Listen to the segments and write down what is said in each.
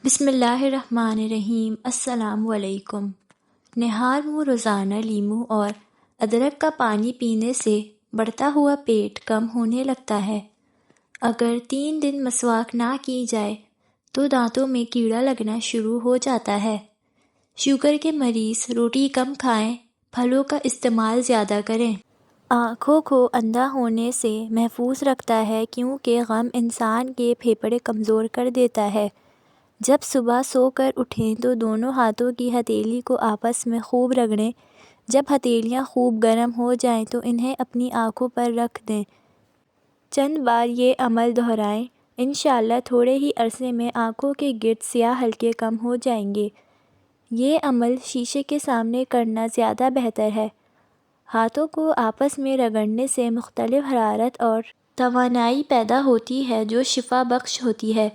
بسم اللہ الرحمن الرحیم۔ السلام علیکم۔ نہار منہ روزانہ لیموں اور ادرک کا پانی پینے سے بڑھتا ہوا پیٹ کم ہونے لگتا ہے۔ اگر 3 دن مسواک نہ کی جائے تو دانتوں میں کیڑا لگنا شروع ہو جاتا ہے۔ شوگر کے مریض روٹی کم کھائیں، پھلوں کا استعمال زیادہ کریں۔ آنکھوں کو اندھا ہونے سے محفوظ رکھتا ہے کیونکہ غم انسان کے پھیپھڑے کمزور کر دیتا ہے۔ جب صبح سو کر اٹھیں تو دونوں ہاتھوں کی ہتھیلی کو آپس میں خوب رگڑیں۔ جب ہتھیلیاں خوب گرم ہو جائیں تو انہیں اپنی آنکھوں پر رکھ دیں۔ چند بار یہ عمل دہرائیں، انشاءاللہ تھوڑے ہی عرصے میں آنکھوں کے گرد سیاہ حلقے کم ہو جائیں گے۔ یہ عمل شیشے کے سامنے کرنا زیادہ بہتر ہے۔ ہاتھوں کو آپس میں رگڑنے سے مختلف حرارت اور توانائی پیدا ہوتی ہے جو شفا بخش ہوتی ہے۔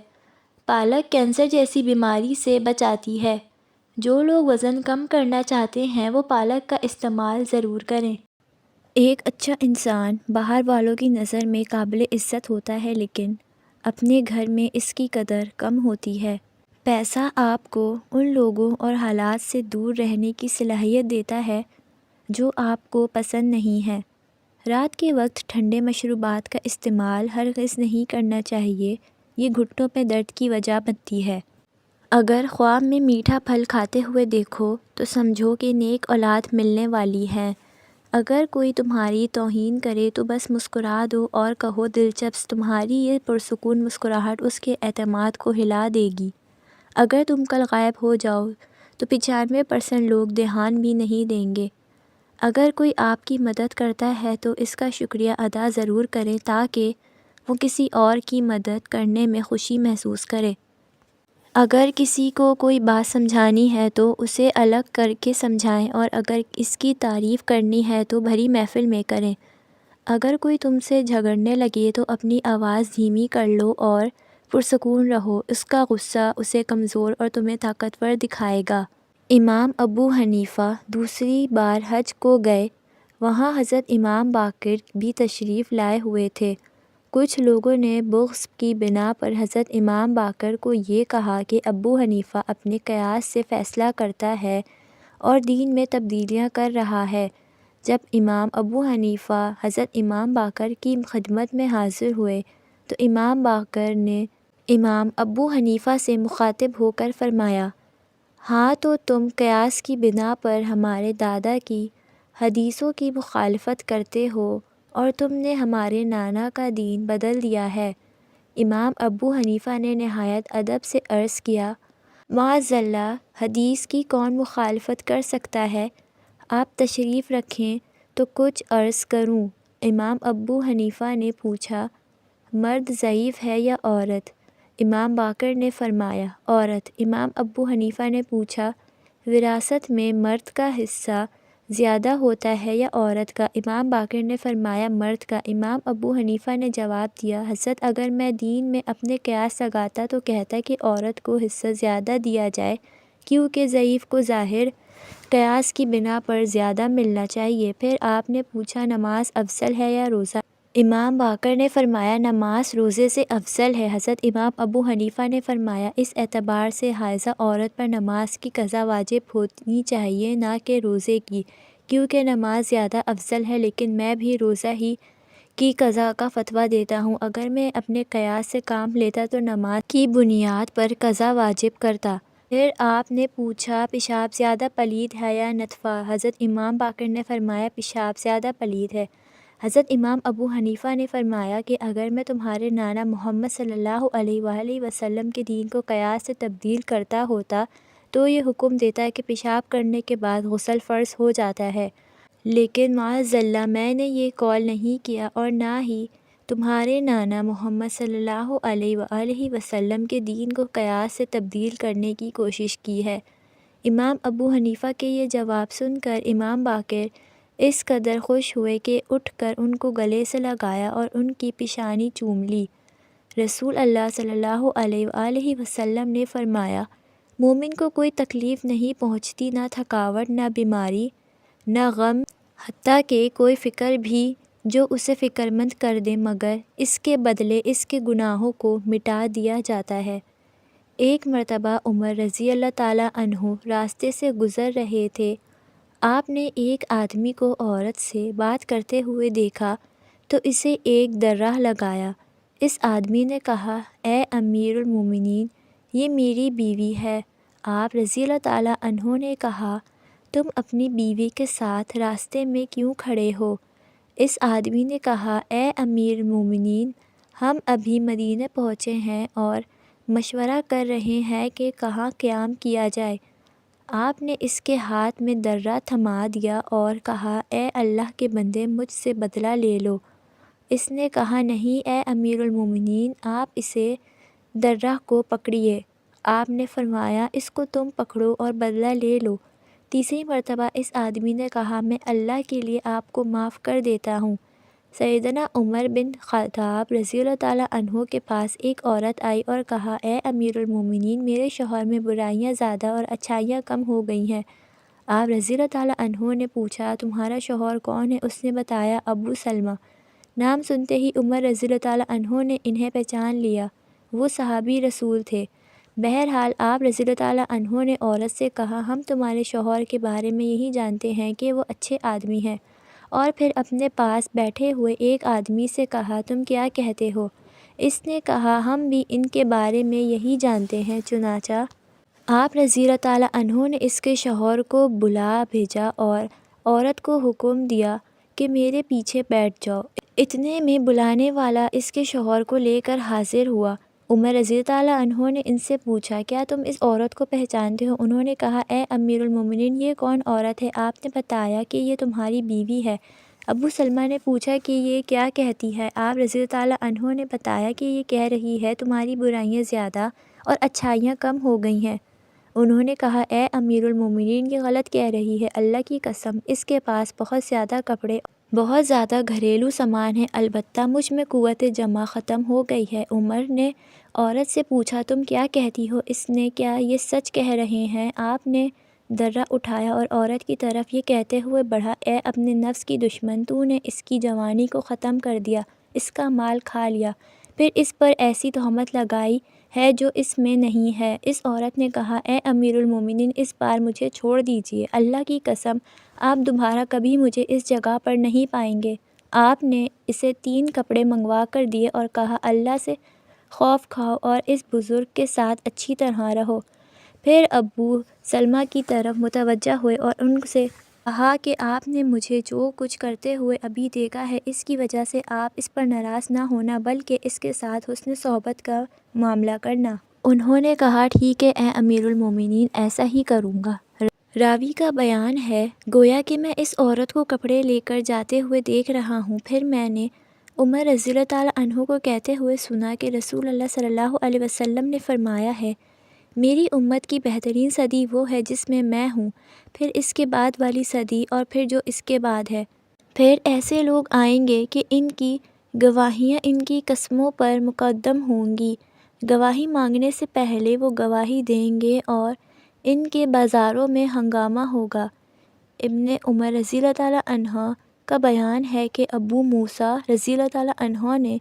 پالک کینسر جیسی بیماری سے بچاتی ہے۔ جو لوگ وزن کم کرنا چاہتے ہیں وہ پالک کا استعمال ضرور کریں۔ ایک اچھا انسان باہر والوں کی نظر میں قابل عزت ہوتا ہے لیکن اپنے گھر میں اس کی قدر کم ہوتی ہے۔ پیسہ آپ کو ان لوگوں اور حالات سے دور رہنے کی صلاحیت دیتا ہے جو آپ کو پسند نہیں ہے۔ رات کے وقت ٹھنڈے مشروبات کا استعمال ہرگز نہیں کرنا چاہیے، یہ گھٹنوں پہ درد کی وجہ بنتی ہے۔ اگر خواب میں میٹھا پھل کھاتے ہوئے دیکھو تو سمجھو کہ نیک اولاد ملنے والی ہے۔ اگر کوئی تمہاری توہین کرے تو بس مسکرا دو اور کہو دلچسپ، تمہاری یہ پرسکون مسکراہٹ اس کے اعتماد کو ہلا دے گی۔ اگر تم کل غائب ہو جاؤ تو 95% لوگ دھیان بھی نہیں دیں گے۔ اگر کوئی آپ کی مدد کرتا ہے تو اس کا شکریہ ادا ضرور کریں تاکہ وہ کسی اور کی مدد کرنے میں خوشی محسوس کرے۔ اگر کسی کو کوئی بات سمجھانی ہے تو اسے الگ کر کے سمجھائیں اور اگر اس کی تعریف کرنی ہے تو بھری محفل میں کریں۔ اگر کوئی تم سے جھگڑنے لگے تو اپنی آواز دھیمی کر لو اور پرسکون رہو، اس کا غصہ اسے کمزور اور تمہیں طاقتور دکھائے گا۔ امام ابو حنیفہ دوسری بار حج کو گئے، وہاں حضرت امام باقر بھی تشریف لائے ہوئے تھے۔ کچھ لوگوں نے بغض کی بنا پر حضرت امام باقر کو یہ کہا کہ ابو حنیفہ اپنے قیاس سے فیصلہ کرتا ہے اور دین میں تبدیلیاں کر رہا ہے۔ جب امام ابو حنیفہ حضرت امام باقر کی خدمت میں حاضر ہوئے تو امام باقر نے امام ابو حنیفہ سے مخاطب ہو کر فرمایا، ہاں تو تم قیاس کی بنا پر ہمارے دادا کی حدیثوں کی مخالفت کرتے ہو اور تم نے ہمارے نانا کا دین بدل دیا ہے۔ امام ابو حنیفہ نے نہایت ادب سے عرض کیا، معاذاللہ، حدیث کی کون مخالفت کر سکتا ہے؟ آپ تشریف رکھیں تو کچھ عرض کروں۔ امام ابو حنیفہ نے پوچھا، مرد ضعیف ہے یا عورت؟ امام باقر نے فرمایا، عورت۔ امام ابو حنیفہ نے پوچھا، وراثت میں مرد کا حصہ زیادہ ہوتا ہے یا عورت کا؟ امام باقر نے فرمایا، مرد کا۔ امام ابو حنیفہ نے جواب دیا، حضرت اگر میں دین میں اپنے قیاس لگاتا تو کہتا کہ عورت کو حصہ زیادہ دیا جائے کیونکہ ضعیف کو ظاہر قیاس کی بنا پر زیادہ ملنا چاہیے۔ پھر آپ نے پوچھا، نماز افضل ہے یا روزہ؟ امام باقر نے فرمایا، نماز روزے سے افضل ہے۔ حضرت امام ابو حنیفہ نے فرمایا، اس اعتبار سے حائضہ عورت پر نماز کی قضا واجب ہونی چاہیے نہ کہ روزے کی، کیونکہ نماز زیادہ افضل ہے، لیکن میں بھی روزہ ہی کی قضا کا فتویٰ دیتا ہوں۔ اگر میں اپنے قیاس سے کام لیتا تو نماز کی بنیاد پر قضا واجب کرتا۔ پھر آپ نے پوچھا، پیشاب زیادہ پلید ہے یا نطفہ؟ حضرت امام باقر نے فرمایا، پیشاب زیادہ پلید ہے۔ حضرت امام ابو حنیفہ نے فرمایا کہ اگر میں تمہارے نانا محمد صلی اللہ علیہ وآلہ وسلم کے دین کو قیاس سے تبدیل کرتا ہوتا تو یہ حکم دیتا کہ پیشاب کرنے کے بعد غسل فرض ہو جاتا ہے، لیکن معاذاللہ میں نے یہ قول نہیں کیا اور نہ ہی تمہارے نانا محمد صلی اللہ علیہ وآلہ وسلم کے دین کو قیاس سے تبدیل کرنے کی کوشش کی ہے۔ امام ابو حنیفہ کے یہ جواب سن کر امام باقر اس قدر خوش ہوئے کہ اٹھ کر ان کو گلے سے لگایا اور ان کی پیشانی چوم لی۔ رسول اللہ صلی اللہ علیہ وآلہ وسلم نے فرمایا، مومن کو کوئی تکلیف نہیں پہنچتی، نہ تھکاوٹ، نہ بیماری، نہ غم، حتیٰ کہ کوئی فکر بھی جو اسے فکرمند کر دے، مگر اس کے بدلے اس کے گناہوں کو مٹا دیا جاتا ہے۔ ایک مرتبہ عمر رضی اللہ تعالیٰ عنہ راستے سے گزر رہے تھے۔ آپ نے ایک آدمی کو عورت سے بات کرتے ہوئے دیکھا تو اسے ایک درہ لگایا۔ اس آدمی نے کہا، اے امیر المومنین، یہ میری بیوی ہے۔ آپ رضی اللہ تعالیٰ عنہ نے کہا، تم اپنی بیوی کے ساتھ راستے میں کیوں کھڑے ہو؟ اس آدمی نے کہا، اے امیر المومنین، ہم ابھی مدینہ پہنچے ہیں اور مشورہ کر رہے ہیں کہ کہاں قیام کیا جائے۔ آپ نے اس کے ہاتھ میں درہ تھما دیا اور کہا، اے اللہ کے بندے، مجھ سے بدلہ لے لو۔ اس نے کہا، نہیں اے امیر المومنین، آپ اسے درہ کو پکڑیے۔ آپ نے فرمایا، اس کو تم پکڑو اور بدلہ لے لو۔ تیسری مرتبہ اس آدمی نے کہا، میں اللہ کے لیے آپ کو معاف کر دیتا ہوں۔ سیدنا عمر بن خطاب رضی اللہ تعالیٰ عنہ کے پاس ایک عورت آئی اور کہا، اے امیر المومنین، میرے شوہر میں برائیاں زیادہ اور اچھائیاں کم ہو گئی ہیں۔ آپ رضی اللہ تعالیٰ عنہ نے پوچھا، تمہارا شوہر کون ہے؟ اس نے بتایا، ابو سلمہ۔ نام سنتے ہی عمر رضی اللہ تعالیٰ عنہ نے انہیں پہچان لیا، وہ صحابی رسول تھے۔ بہرحال آپ رضی اللہ تعالیٰ عنہ نے عورت سے کہا، ہم تمہارے شوہر کے بارے میں یہی جانتے ہیں کہ وہ اچھے آدمی ہیں۔ اور پھر اپنے پاس بیٹھے ہوئے ایک آدمی سے کہا، تم کیا کہتے ہو؟ اس نے کہا، ہم بھی ان کے بارے میں یہی جانتے ہیں۔ چنانچہ آپ رضی اللہ تعالیٰ عنہ نے اس کے شوہر کو بلا بھیجا اور عورت کو حکم دیا کہ میرے پیچھے بیٹھ جاؤ۔ اتنے میں بلانے والا اس کے شوہر کو لے کر حاضر ہوا۔ عمر رضی اللہ تعالیٰ عنہ نے ان سے پوچھا، کیا تم اس عورت کو پہچانتے ہو؟ انہوں نے کہا، اے امیر المومنین، یہ کون عورت ہے؟ آپ نے بتایا کہ یہ تمہاری بیوی ہے۔ ابو سلمہ نے پوچھا کہ یہ کیا کہتی ہے؟ آپ رضی اللہ تعالیٰ عنہ نے بتایا کہ یہ کہہ رہی ہے، تمہاری برائیاں زیادہ اور اچھائیاں کم ہو گئی ہیں۔ انہوں نے کہا، اے امیر المومنین، یہ غلط کہہ رہی ہے، اللہ کی قسم، اس کے پاس بہت زیادہ کپڑے، بہت زیادہ گھریلو سامان ہے، البتہ مجھ میں قوت جمع ختم ہو گئی ہے۔ عمر نے عورت سے پوچھا، تم کیا کہتی ہو؟ اس نے، کیا یہ سچ کہہ رہے ہیں؟ آپ نے درہ اٹھایا اور عورت کی طرف یہ کہتے ہوئے بڑھا، اے اپنے نفس کی دشمن، تو نے اس کی جوانی کو ختم کر دیا، اس کا مال کھا لیا، پھر اس پر ایسی تہمت لگائی ہے جو اس میں نہیں ہے۔ اس عورت نے کہا، اے امیر المومنین، اس بار مجھے چھوڑ دیجیے، اللہ کی قسم، آپ دوبارہ کبھی مجھے اس جگہ پر نہیں پائیں گے۔ آپ نے اسے 3 کپڑے منگوا کر دیے اور کہا، اللہ سے خوف کھاؤ اور اس بزرگ کے ساتھ اچھی طرح رہو۔ پھر ابو سلمہ کی طرف متوجہ ہوئے اور ان سے کہا کہ آپ نے مجھے جو کچھ کرتے ہوئے ابھی دیکھا ہے، اس کی وجہ سے آپ اس پر ناراض نہ ہونا بلکہ اس کے ساتھ حسن صحبت کا معاملہ کرنا۔ انہوں نے کہا، ٹھیک ہے اے امیر المومنین، ایسا ہی کروں گا۔ راوی کا بیان ہے، گویا کہ میں اس عورت کو کپڑے لے کر جاتے ہوئے دیکھ رہا ہوں، پھر میں نے عمر رضی اللہ تعالیٰ عنہ کو کہتے ہوئے سنا کہ رسول اللہ صلی اللہ علیہ وسلم نے فرمایا ہے، میری امت کی بہترین صدی وہ ہے جس میں ہوں، پھر اس کے بعد والی صدی اور پھر جو اس کے بعد ہے۔ پھر ایسے لوگ آئیں گے کہ ان کی گواہیاں ان کی قسموں پر مقدم ہوں گی، گواہی مانگنے سے پہلے وہ گواہی دیں گے اور ان کے بازاروں میں ہنگامہ ہوگا۔ ابن عمر رضی اللہ تعالیٰ عنہ کا بیان ہے کہ ابو موسیٰ رضی اللہ تعالیٰ عنہ نے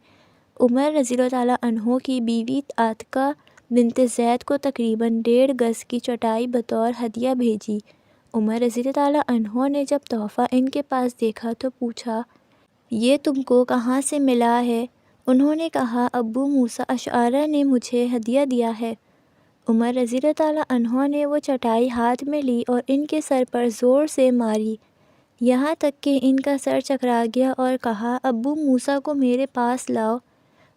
عمر رضی اللہ تعالیٰ عنہ کی بیوی عاتقہ بنت زید کو تقریباً 1.5 گز کی چٹائی بطور ہدیہ بھیجی۔ عمر رضی اللہ تعالیٰ عنہ نے جب تحفہ ان کے پاس دیکھا تو پوچھا، یہ تم کو کہاں سے ملا ہے؟ انہوں نے کہا، ابو موسیٰ اشعری نے مجھے ہدیہ دیا ہے۔ عمر رضی اللہ تعالیٰ عنہ نے وہ چٹائی ہاتھ میں لی اور ان کے سر پر زور سے ماری، یہاں تک کہ ان کا سر چکرا گیا، اور کہا، ابو موسیٰ کو میرے پاس لاؤ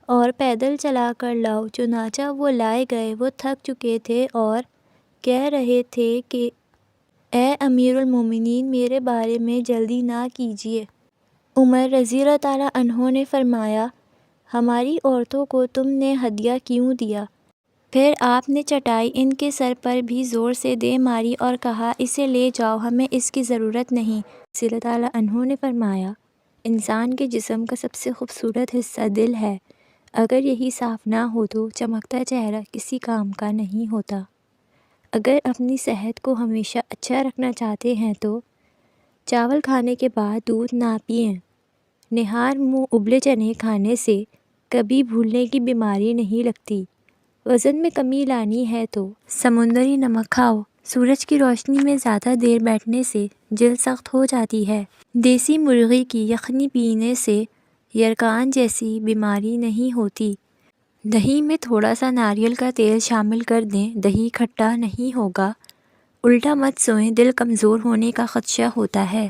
اور پیدل چلا کر لاؤ۔ چنانچہ وہ لائے گئے۔ وہ تھک چکے تھے اور کہہ رہے تھے کہ اے امیر المومنین، میرے بارے میں جلدی نہ کیجیے۔ عمر رضی اللہ تعالیٰ عنہ نے فرمایا، ہماری عورتوں کو تم نے ہدیہ کیوں دیا؟ پھر آپ نے چٹائی ان کے سر پر بھی زور سے دے ماری اور کہا، اسے لے جاؤ، ہمیں اس کی ضرورت نہیں۔ رضی اللہ تعالیٰ عنہ نے فرمایا، انسان کے جسم کا سب سے خوبصورت حصہ دل ہے، اگر یہی صاف نہ ہو تو چمکتا چہرہ کسی کام کا نہیں ہوتا۔ اگر اپنی صحت کو ہمیشہ اچھا رکھنا چاہتے ہیں تو چاول کھانے کے بعد دودھ نہ پئیں۔ نہار منہ ابلے چنے کھانے سے کبھی بھولنے کی بیماری نہیں لگتی۔ وزن میں کمی لانی ہے تو سمندری نمک کھاؤ۔ سورج کی روشنی میں زیادہ دیر بیٹھنے سے جلد سخت ہو جاتی ہے۔ دیسی مرغی کی یخنی پینے سے یرقان جیسی بیماری نہیں ہوتی۔ دہی میں تھوڑا سا ناریل کا تیل شامل کر دیں، دہی کھٹا نہیں ہوگا۔ الٹا مت سوئیں، دل کمزور ہونے کا خدشہ ہوتا ہے۔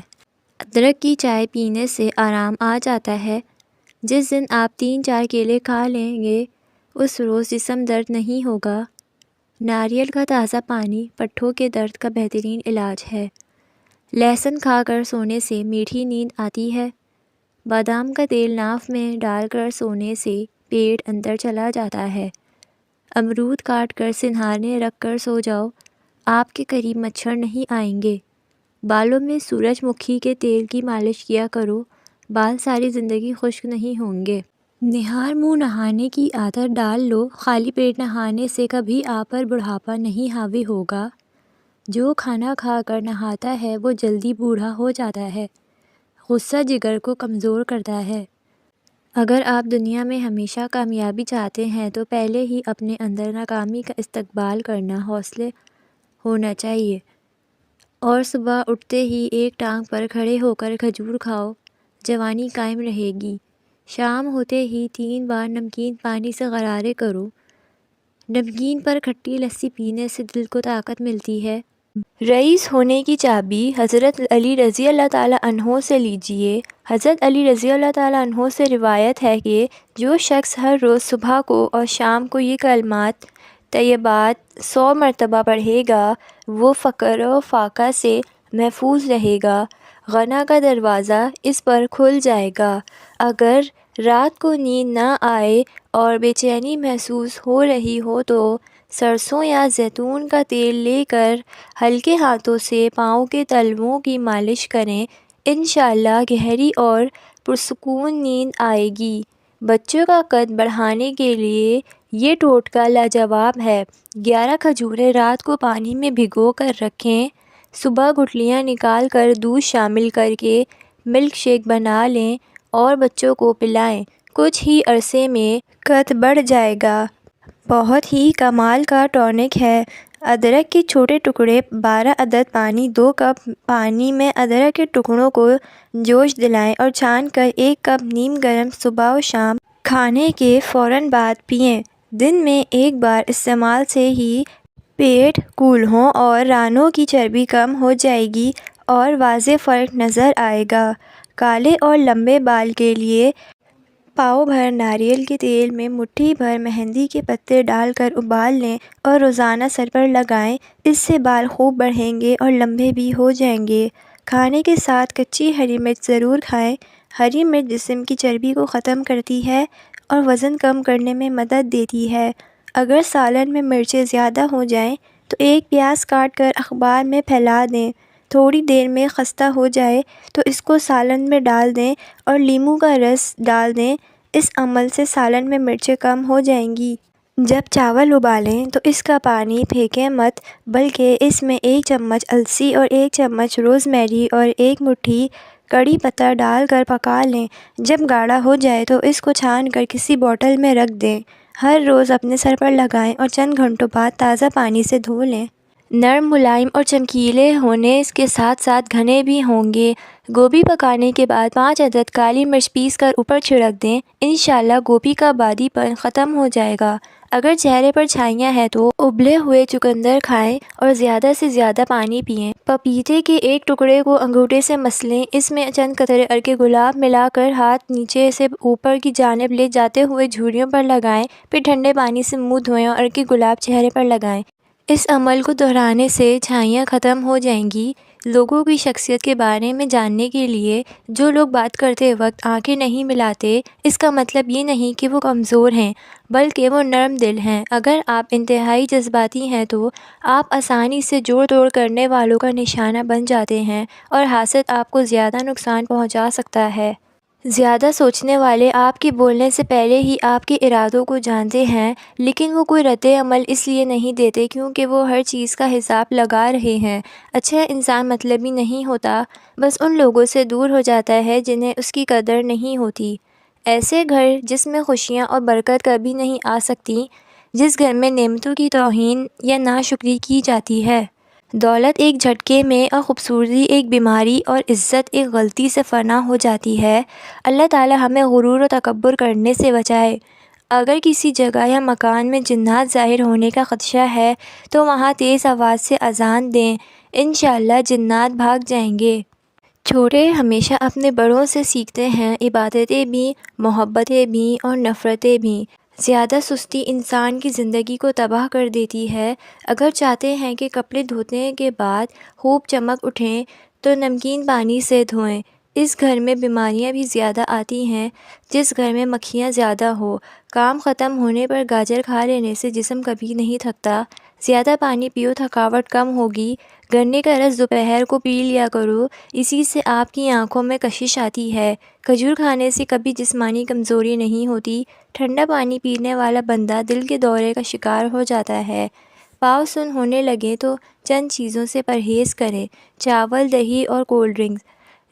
ادرک کی چائے پینے سے آرام آ جاتا ہے۔ جس دن آپ 3-4 کیلے کھا لیں گے اس روز جسم درد نہیں ہوگا۔ ناریل کا تازہ پانی پٹھوں کے درد کا بہترین علاج ہے۔ لہسن کھا کر سونے سے میٹھی نیند آتی ہے۔ بادام کا تیل ناف میں ڈال کر سونے سے پیٹ اندر چلا جاتا ہے۔ امرود کاٹ کر سنہارنے رکھ کر سو جاؤ، آپ کے قریب مچھر نہیں آئیں گے۔ بالوں میں سورج مکھی کے تیل کی مالش کیا کرو، بال ساری زندگی خشک نہیں ہوں گے۔ نہار منہ نہانے کی عادت ڈال لو، خالی پیٹ نہانے سے کبھی آپ پر بڑھاپا نہیں حاوی ہوگا۔ جو کھانا کھا کر نہاتا ہے وہ جلدی بوڑھا ہو جاتا ہے۔ غصہ جگر کو کمزور کرتا ہے۔ اگر آپ دنیا میں ہمیشہ کامیابی چاہتے ہیں تو پہلے ہی اپنے اندر ناکامی کا استقبال کرنا حوصلے ہونا چاہیے، اور صبح اٹھتے ہی ایک ٹانگ پر کھڑے ہو کر کھجور کھاؤ، جوانی قائم رہے گی۔ شام ہوتے ہی 3 بار نمکین پانی سے غرارے کرو۔ نمکین پر کھٹی لسی پینے سے دل کو طاقت ملتی ہے۔ رئیس ہونے کی چابی حضرت علی رضی اللہ تعالیٰ عنہ سے لیجئے۔ حضرت علی رضی اللہ تعالیٰ عنہ سے روایت ہے کہ جو شخص ہر روز صبح کو اور شام کو یہ کلمات طیبات 100 مرتبہ پڑھے گا وہ فقر و فاقہ سے محفوظ رہے گا، غنا کا دروازہ اس پر کھل جائے گا۔ اگر رات کو نیند نہ آئے اور بے چینی محسوس ہو رہی ہو تو سرسوں یا زیتون کا تیل لے کر ہلکے ہاتھوں سے پاؤں کے تلووں کی مالش کریں، انشاءاللہ گہری اور پرسکون نیند آئے گی۔ بچوں کا قد بڑھانے کے لیے یہ ٹوٹکا لاجواب ہے۔ 11 کھجوریں رات کو پانی میں بھگو کر رکھیں، صبح گٹلیاں نکال کر دودھ شامل کر کے ملک شیک بنا لیں اور بچوں کو پلائیں۔ کچھ ہی عرصے میں قد بڑھ جائے گا۔ بہت ہی کمال کا ٹونک ہے۔ ادرک کے چھوٹے ٹکڑے 12 عدد پانی 2 کپ پانی میں ادرک کے ٹکڑوں کو جوش دلائیں اور چھان کر 1 کپ نیم گرم صبح و شام کھانے کے فوراً بعد پئیں۔ دن میں 1 بار استعمال سے ہی پیٹ کول ہو اور رانوں کی چربی کم ہو جائے گی اور واضح فرق نظر آئے گا۔ کالے اور لمبے بال کے لیے پاؤ بھر ناریل کے تیل میں مٹھی بھر مہندی کے پتے ڈال کر ابال لیں اور روزانہ سر پر لگائیں، اس سے بال خوب بڑھیں گے اور لمبے بھی ہو جائیں گے۔ کھانے کے ساتھ کچی ہری مرچ ضرور کھائیں۔ ہری مرچ جسم کی چربی کو ختم کرتی ہے اور وزن کم کرنے میں مدد دیتی ہے۔ اگر سالن میں مرچیں زیادہ ہو جائیں تو 1 پیاز کاٹ کر اخبار میں پھیلا دیں، تھوڑی دیر میں خستہ ہو جائے تو اس کو سالن میں ڈال دیں اور لیموں کا رس ڈال دیں، اس عمل سے سالن میں مرچیں کم ہو جائیں گی۔ جب چاول ابالیں تو اس کا پانی پھینکیں مت، بلکہ اس میں 1 چمچ السی اور 1 چمچ روز میری اور 1 مٹھی کڑی پتہ ڈال کر پکا لیں۔ جب گاڑھا ہو جائے تو اس کو چھان کر کسی بوتل میں رکھ دیں۔ ہر روز اپنے سر پر لگائیں اور چند گھنٹوں بعد تازہ پانی سے دھو لیں۔ نرم، ملائم اور چمکیلے ہونے کے ساتھ ساتھ گھنے بھی ہوں گے۔ گوبھی پکانے کے بعد 5 عدد کالی مرچ پیس کر اوپر چھڑک دیں، انشاءاللہ گوبھی کا بادی پن ختم ہو جائے گا۔ اگر چہرے پر چھائیاں ہیں تو ابلے ہوئے چقندر کھائیں اور زیادہ سے زیادہ پانی پئیں۔ پپیتے کے ایک ٹکڑے کو انگوٹھے سے مسلیں، اس میں چند قطرے عرق گلاب ملا کر ہاتھ نیچے سے اوپر کی جانب لے جاتے ہوئے جھریوں پر لگائیں، پھر ٹھنڈے پانی سے منہ دھوئیں اور عرق گلاب چہرے پر لگائیں۔ اس عمل کو دہرانے سے چھائیاں ختم ہو جائیں گی۔ لوگوں کی شخصیت کے بارے میں جاننے کے لیے جو لوگ بات کرتے وقت آنکھیں نہیں ملاتے، اس کا مطلب یہ نہیں کہ وہ کمزور ہیں، بلکہ وہ نرم دل ہیں۔ اگر آپ انتہائی جذباتی ہیں تو آپ آسانی سے جوڑ توڑ کرنے والوں کا نشانہ بن جاتے ہیں اور حاسد آپ کو زیادہ نقصان پہنچا سکتا ہے۔ زیادہ سوچنے والے آپ کے بولنے سے پہلے ہی آپ کے ارادوں کو جانتے ہیں، لیکن وہ کوئی رد عمل اس لیے نہیں دیتے کیونکہ وہ ہر چیز کا حساب لگا رہے ہیں۔ اچھا انسان مطلبی نہیں ہوتا، بس ان لوگوں سے دور ہو جاتا ہے جنہیں اس کی قدر نہیں ہوتی۔ ایسے گھر جس میں خوشیاں اور برکت کبھی نہیں آ سکتی، جس گھر میں نعمتوں کی توہین یا ناشکری کی جاتی ہے۔ دولت ایک جھٹکے میں اور خوبصورتی ایک بیماری اور عزت ایک غلطی سے فنا ہو جاتی ہے۔ اللہ تعالی ہمیں غرور و تکبر کرنے سے بچائے۔ اگر کسی جگہ یا مکان میں جنات ظاہر ہونے کا خدشہ ہے تو وہاں تیز آواز سے اذان دیں، انشاءاللہ جنات بھاگ جائیں گے۔ چھوٹے ہمیشہ اپنے بڑوں سے سیکھتے ہیں، عبادتیں بھی، محبتیں بھی اور نفرتیں بھی۔ زیادہ سستی انسان کی زندگی کو تباہ کر دیتی ہے۔ اگر چاہتے ہیں کہ کپڑے دھونے کے بعد خوب چمک اٹھیں تو نمکین پانی سے دھوئیں۔ اس گھر میں بیماریاں بھی زیادہ آتی ہیں جس گھر میں مکھیاں زیادہ ہو۔ کام ختم ہونے پر گاجر کھا لینے سے جسم کبھی نہیں تھکتا۔ زیادہ پانی پیو، تھکاوٹ کم ہوگی۔ گنے کا رس دوپہر کو پی لیا کرو، اسی سے آپ کی آنکھوں میں کشش آتی ہے۔ کھجور کھانے سے کبھی جسمانی کمزوری نہیں ہوتی۔ ٹھنڈا پانی پینے والا بندہ دل کے دورے کا شکار ہو جاتا ہے۔ پاؤں سن ہونے لگے تو چند چیزوں سے پرہیز کریں: چاول، دہی اور کولڈ ڈرنکس۔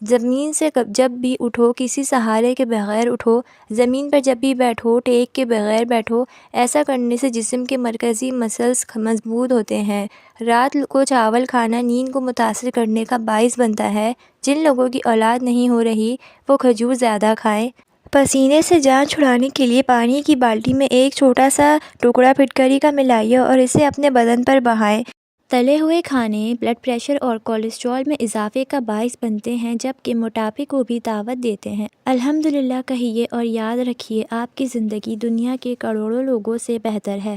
زمین سے جب بھی اٹھو کسی سہارے کے بغیر اٹھو۔ زمین پر جب بھی بیٹھو ٹیک کے بغیر بیٹھو۔ ایسا کرنے سے جسم کے مرکزی مسلز مضبوط ہوتے ہیں۔ رات کو چاول کھانا نیند کو متاثر کرنے کا باعث بنتا ہے۔ جن لوگوں کی اولاد نہیں ہو رہی وہ کھجور زیادہ کھائیں۔ پسینے سے جان چھڑانے کے لیے پانی کی بالٹی میں ایک چھوٹا سا ٹکڑا پھٹکری کا ملائیے اور اسے اپنے بدن پر بہائیں۔ تلے ہوئے کھانے بلڈ پریشر اور کولیسٹرول میں اضافے کا باعث بنتے ہیں جبکہ موٹاپے کو بھی دعوت دیتے ہیں۔ الحمدللہ کہیے اور یاد رکھیے آپ کی زندگی دنیا کے کروڑوں لوگوں سے بہتر ہے۔